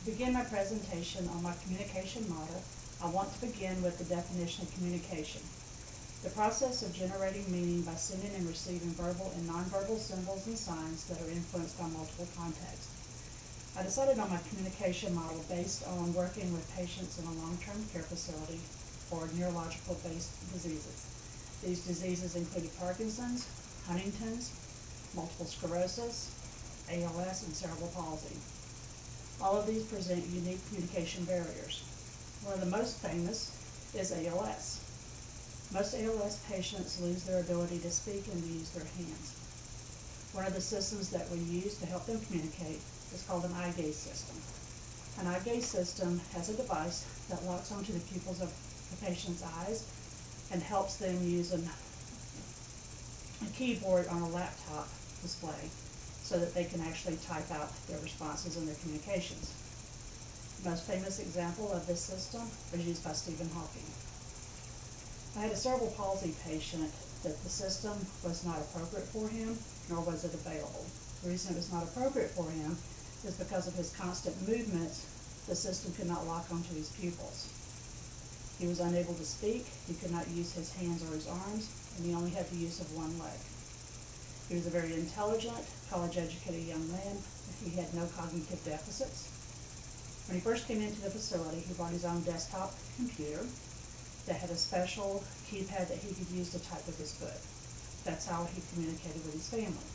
To begin my presentation on my communication model, I want to begin with the definition of communication. The process of generating meaning by sending and receiving verbal and nonverbal symbols and signs that are influenced by multiple contexts. I decided on my communication model based on working with patients in a long-term care facility for neurological-based diseases. These diseases included Parkinson's, Huntington's, multiple sclerosis, ALS, and cerebral palsy. All of these present unique communication barriers. One of the most famous is ALS. Most ALS patients lose their ability to speak and to use their hands. One of the systems that we use to help them communicate is called an eye gaze system. An eye gaze system has a device that locks onto the pupils of the patient's eyes and helps them use a keyboard on a laptop display so that they can actually type out their responses and their communications. The most famous example of this system was used by Stephen Hawking. I had a cerebral palsy patient that the system was not appropriate for him, nor was it available. The reason it was not appropriate for him is because of his constant movements, the system could not lock onto his pupils. He was unable to speak, he could not use his hands or his arms, and he only had the use of one leg. He was a very intelligent, college-educated young man. He had no cognitive deficits. When he first came into the facility, he brought his own desktop computer that had a special keypad that he could use to type with his foot. That's how he communicated with his family.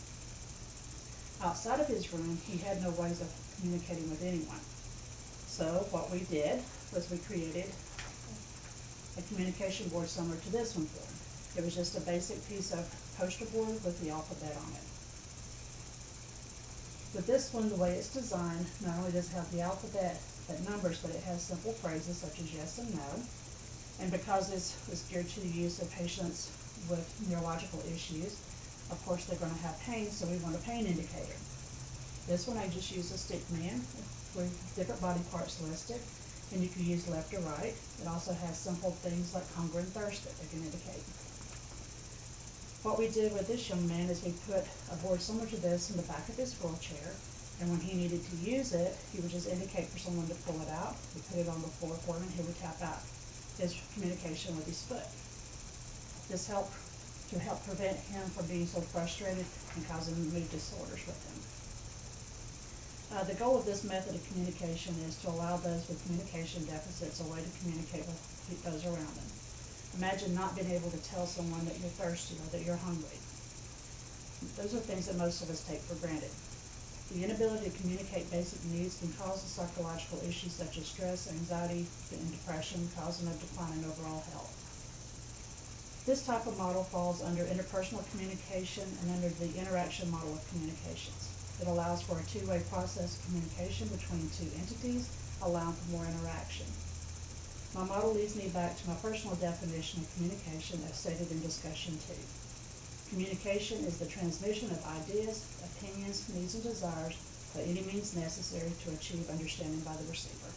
Outside of his room, he had no ways of communicating with anyone. So what we did was we created a communication board similar to this one for him. It was just a basic piece of poster board with the alphabet on it. With this one, the way it's designed, not only does it have the alphabet that numbers, but it has simple phrases such as yes and no. And because this is geared to the use of patients with neurological issues, of course they're going to have pain, so we want a pain indicator. This one I just used a stick man with different body parts listed, and you can use left or right. It also has simple things like hunger and thirst that they can indicate. What we did with this young man is we put a board similar to this in the back of his wheelchair, and when he needed to use it, he would just indicate for someone to pull it out. We put it on the floor for him, and he would tap out his communication with his foot. This helped to help prevent him from being so frustrated and causing mood disorders with him. The goal of this method of communication is to allow those with communication deficits a way to communicate with those around them. Imagine not being able to tell someone that you're thirsty or that you're hungry. Those are things that most of us take for granted. The inability to communicate basic needs can cause psychological issues such as stress, anxiety, and depression, causing a decline in overall health. This type of model falls under interpersonal communication and under the interaction model of communications. It allows for a two-way process of communication between two entities, allowing for more interaction. My model leads me back to my personal definition of communication as stated in discussion 2. Communication is the transmission of ideas, opinions, needs, and desires by any means necessary to achieve understanding by the receiver.